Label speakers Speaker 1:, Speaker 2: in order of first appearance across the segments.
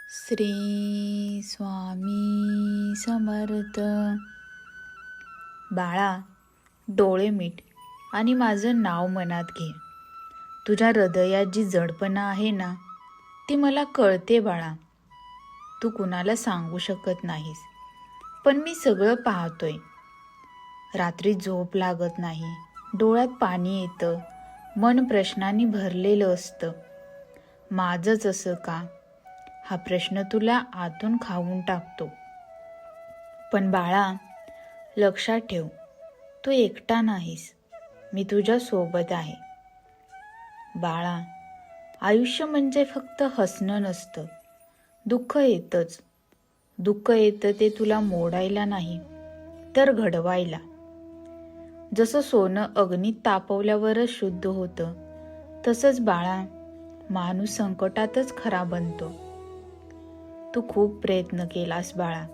Speaker 1: श्री स्वामी समर्थ. बाळा, डोळे मीट आणि माझं नाव मनात घे. तुझ्या हृदयात जी जडपणा आहे ना, ती मला कळते बाळा. तू कुणाला सांगू शकत नाहीस, पण मी सगळं पाहतोय. रात्री झोप लागत नाही, डोळ्यात पाणी येतं, मन प्रश्नांनी भरलेलं असतं. माझंच असं का, हा प्रश्न तुला आतून खाऊन टाकतो. पण बाळा, लक्षात ठेव, तू एकटा नाहीस, मी तुझ्या सोबत आहे. बाळा, आयुष्य म्हणजे फक्त हसणं नसतं. दुःख येतंच. दुःख येतं ते तुला मोडायला नाही, तर घडवायला. जसं सोनं अग्नीत तापवल्यावरच शुद्ध होतं, तसंच बाळा, माणूस संकटातच खरा बनतो. तू खूप प्रयत्न केलास बाळा.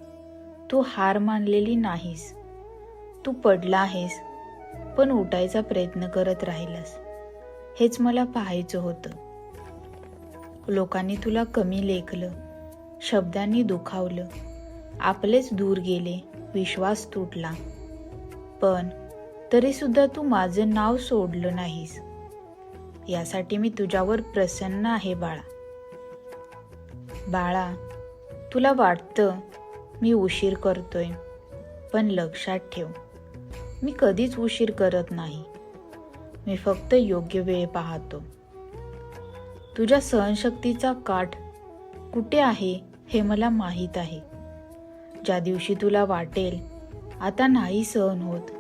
Speaker 1: तू हार मानलेली नाहीस. तू पडला आहेस, पण उठायचा प्रयत्न करत राहिलास. हेच मला पाहायचं होतं. लोकांनी तुला कमी लेखलं, शब्दांनी दुखावलं, आपलेच दूर गेले, विश्वास तुटला. पण तरी सुद्धा तू माझं नाव सोडलं नाहीस. यासाठी मी तुझ्यावर प्रसन्न आहे बाळा. बाळा, तुला वाटतं मी उशीर करतोय, पण लक्षात ठेव, मी कधीच उशीर करत नाही. मी फक्त योग्य वेळ पाहतो. तुझ्या सहनशक्तीचा काठ कुठे आहे हे मला माहीत आहे. ज्या दिवशी तुला वाटेल आता नाही सहन होत,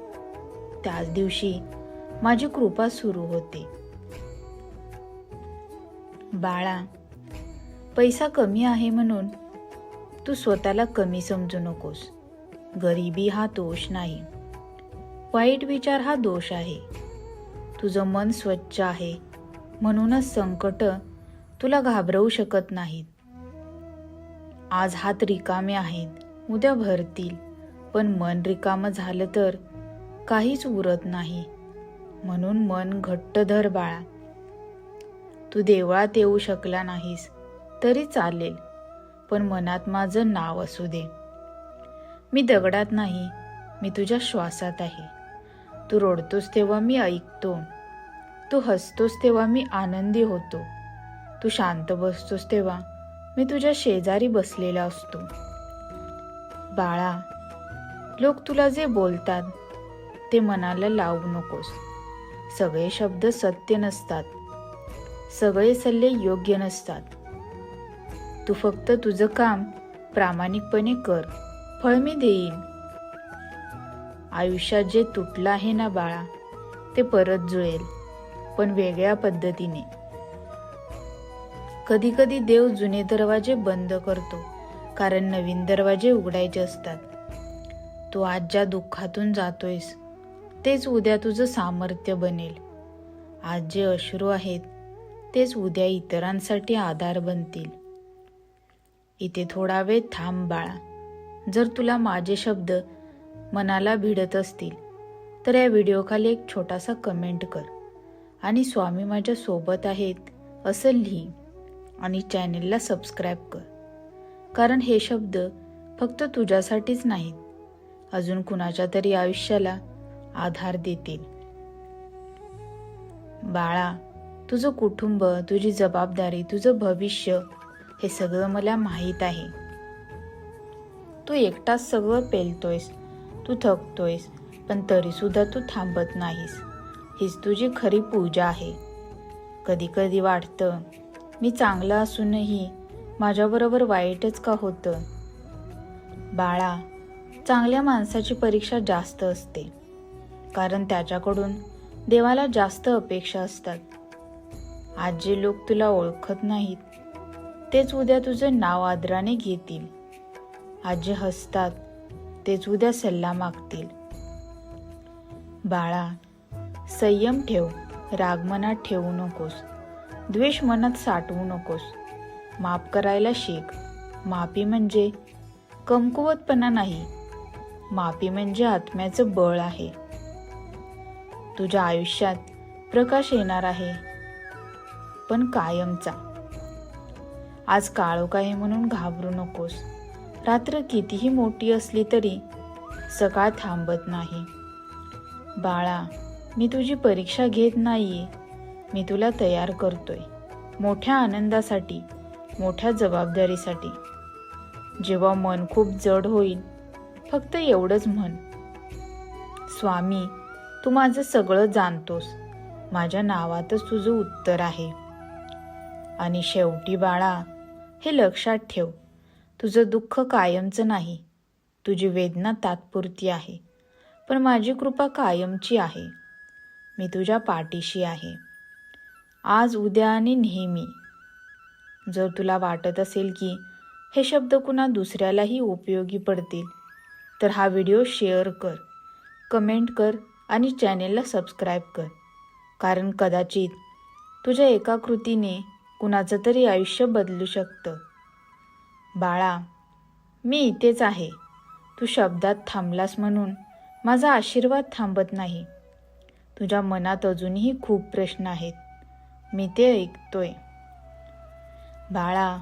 Speaker 1: त्याच दिवशी माझी कृपा सुरू होते. बाळा, पैसा कमी आहे म्हणून तू स्वतःला कमी समजू नकोस. गरिबी हा दोष नाही, वाईट विचार हा दोष आहे. तुझं मन स्वच्छ आहे, म्हणूनच संकट तुला घाबरवू शकत नाहीत. आज हात रिकामे आहेत, उद्या भरतील, पण मन रिकामं झालं तर काहीच उरत नाही. म्हणून मन घट्ट धर बाळा. तू देवळात येऊ शकला नाहीस तरी चालेल, पण मनात माझं नाव असू दे. मी दगडात नाही, मी तुझ्या श्वासात आहे. तू रडतोस तेव्हा मी ऐकतो. तू हसतोस तेव्हा मी आनंदी होतो. तू शांत बसतोस तेव्हा मी तुझ्या शेजारी बसलेला असतो. बाळा, लोक तुला जे बोलतात ते मनाला लावू नकोस. सगळे शब्द सत्य नसतात, सगळे सल्ले योग्य नसतात. तू फक्त तुझं काम प्रामाणिकपणे कर, फळ मी देईन. आयुष्यात जे तुटलं आहे ना बाळा, ते परत जुळेल, पण वेगळ्या पद्धतीने. कधी कधी देव जुने दरवाजे बंद करतो, कारण नवीन दरवाजे उघडायचे असतात. तू आज ज्या दुःखातून जातोयस तेच उद्या तुझं सामर्थ्य बनेल. आज जे अश्रू आहेत तेच उद्या इतरांसाठी आधार बनतील. इथे थोडा वेळ थांब बाळा. जर तुला माझे शब्द मनाला भिडत असतील तर या व्हिडिओखाली एक छोटासा कमेंट कर आणि स्वामी माझ्या सोबत आहेत असं लिही आणि चॅनेलला सबस्क्राईब कर. कारण हे शब्द फक्त तुझ्यासाठीच नाहीत, अजून कुणाच्या तरी आयुष्याला आधार देतील. बाळा, तुझं कुटुंब, तुझी जबाबदारी, तुझं भविष्य हे सगळं मला माहीत आहे. तू एकटाच सगळं पेलतोयस, तू थकतोयस, पण तरी सुद्धा तू थांबत नाहीस. हीच तुझी खरी पूजा आहे. कधी कधी वाटतं मी चांगलं असूनही माझ्याबरोबर वाईटच का होतं. बाळा, चांगल्या माणसाची परीक्षा जास्त असते, कारण त्याच्याकडून देवाला जास्त अपेक्षा असतात. आज जे लोक तुला ओळखत नाहीत तेच उद्या तुझं नाव आदराने घेतील. आज जे हसतात तेच उद्या सल्ला मागतील. बाळा, संयम ठेव, राग मनात ठेवू नकोस, द्वेष मनात साठवू नकोस. माफ करायला शिक. माफी म्हणजे कमकुवतपणा नाही, माफी म्हणजे आत्म्याचं बळ आहे. तुझ्या आयुष्यात प्रकाश येणार आहे, पण कायमचा. आज काळोख आहे म्हणून घाबरू नकोस. रात्र कितीही मोठी असली तरी सकाळ थांबत नाही. बाळा, मी तुझी परीक्षा घेत नाहीये, मी तुला तयार करतोय मोठ्या आनंदासाठी, मोठ्या जबाबदारीसाठी. जेव्हा मन खूप जड होईल, फक्त एवढंच म्हण, स्वामी, तू माझं सगळं जाणतोस, माझ्या नावातच तुझं उत्तर आहे. आणि शेवटी बाळा, हे लक्षात ठेव, तुझं दुःख कायमचं नाही, तुझी वेदना तात्पुरती आहे, पण माझी कृपा कायमची आहे. मी तुझ्या पाठीशी आहे, आज, उद्या आणि नेहमी. जर तुला वाटत असेल की हे शब्द कुणा दुसऱ्यालाही उपयोगी पडतील, तर हा व्हिडिओ शेअर कर, कमेंट कर आणि चॅनेलला सबस्क्राईब कर. कारण कदाचित तुझ्या एका कृतीने कुणाचं तरी आयुष्य बदलू शकतं. बाळा, मी इथेच आहे. तू शब्दात थांबलास म्हणून माझा आशीर्वाद थांबत नाही. तुझ्या मनात अजूनही खूप प्रश्न आहेत, मी ते ऐकतोय. बाळा,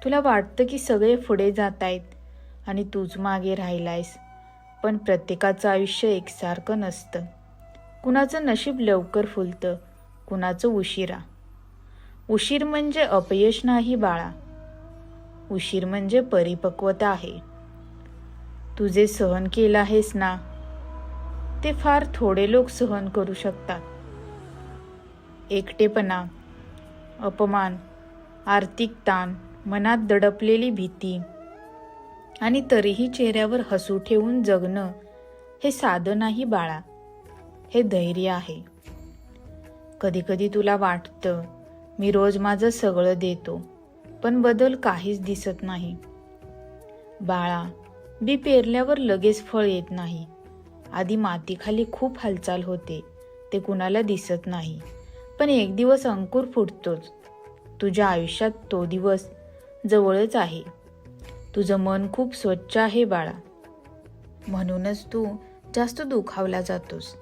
Speaker 1: तुला वाटतं की सगळे पुढे जात आहेत आणि तूच मागे राहिलायस, पण प्रत्येकाचं आयुष्य एकसारखं नसतं. कुणाचं नशीब लवकर फुलतं, कुणाचं उशिरा. उशीर म्हणजे अपयश नाही बाळा, उशीर म्हणजे परिपक्वता आहे. तू जे सहन केलं आहेस ना, ते फार थोडे लोक सहन करू शकतात. एकटेपणा, अपमान, आर्थिक ताण, मनात दडपलेली भीती आणि तरीही चेहऱ्यावर हसू ठेवून जगणं हे साधं नाही बाळा, हे धैर्य आहे. कधी कधी तुला वाटतं मी रोज माझं सगळं देतो, पण बदल काहीच दिसत नाही. बाळा, बी पेरल्यावर लगेच फळ येत नाही. आधी मातीखाली खूप हालचाल होते, ते कुणाला दिसत नाही, पण एक दिवस अंकुर फुटतोच. तुझ्या आयुष्यात तो दिवस जवळच आहे. तुझं मन खूप स्वच्छ आहे बाळा, म्हणूनच तू जास्त दुखावला जातोस.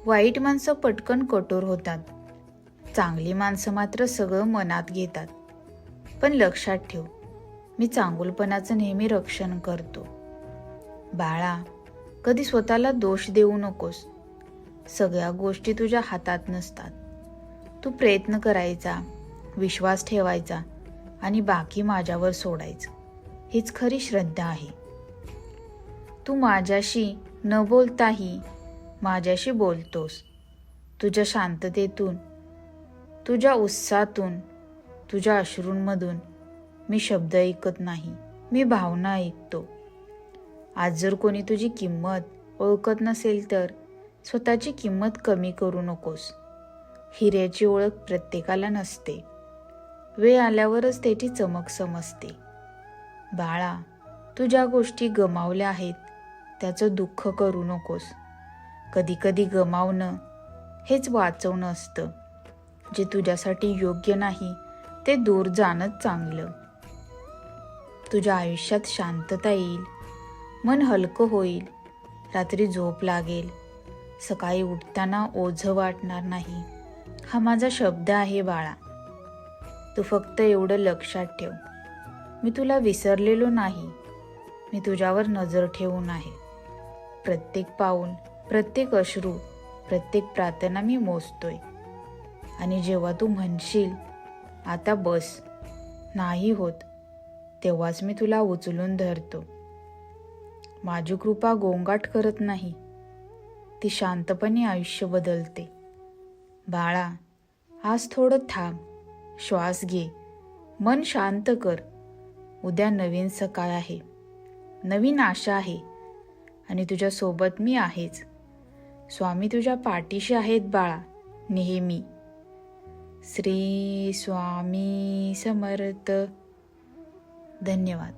Speaker 1: वाईट माणसं पटकन कठोर होतात, चांगली माणसं मात्र सगळं मनात घेतात. पण लक्षात ठेव, मी चांगुलपणाचं नेहमी रक्षण करतो. बाळा, कधी स्वतःला दोष देऊ नकोस. सगळ्या गोष्टी तुझ्या हातात नसतात. तू प्रयत्न करायचा, विश्वास ठेवायचा आणि बाकी माझ्यावर सोडायचं, हीच खरी श्रद्धा आहे. तू माझ्याशी न बोलताही माझ्याशी बोलतोस. तुझ्या शांततेतून, तुझ्या उत्साहातून, तुझ्या अश्रूंमधून मी शब्द ऐकत नाही, मी भावना ऐकतो. आज जर कोणी तुझी किंमत ओळखत नसेल तर स्वतःची किंमत कमी करू नकोस. हिऱ्याची ओळख प्रत्येकाला नसते, वेळ आल्यावरच त्याची चमक समजते. बाळा, तू ज्या गोष्टी गमावल्या आहेत त्याचं दुःख करू नकोस. कधी कधी गमावणं हेच वाचवणं असतं. जे तुझ्यासाठी योग्य नाही ते दूर जाणंच चांगलं. तुझ्या आयुष्यात शांतता येईल, मन हलकं होईल, रात्री झोप लागेल, सकाळी उठताना ओझं वाटणार नाही. हा माझा शब्द आहे बाळा. तू फक्त एवढं लक्षात ठेव, मी तुला विसरलेलो नाही, मी तुझ्यावर नजर ठेवून आहे. प्रत्येक पाऊल, प्रत्येक अश्रू, प्रत्येक प्रार्थना मी मोजतोय. आणि जेव्हा तू म्हणशील आता बस, नाही होत, तेव्हाच मी तुला उचलून धरतो. माझी कृपा गोंगाट करत नाही, ती शांतपणे आयुष्य बदलते. बाळा, आज थोडं थांब, श्वास घे, मन शांत कर. उद्या नवीन सकाळ आहे, नवीन आशा आहे आणि तुझ्यासोबत मी आहेच. स्वामी तुझ्या पाठीशी आहेत बाळा, नेहमी. श्री स्वामी समर्थ. धन्यवाद.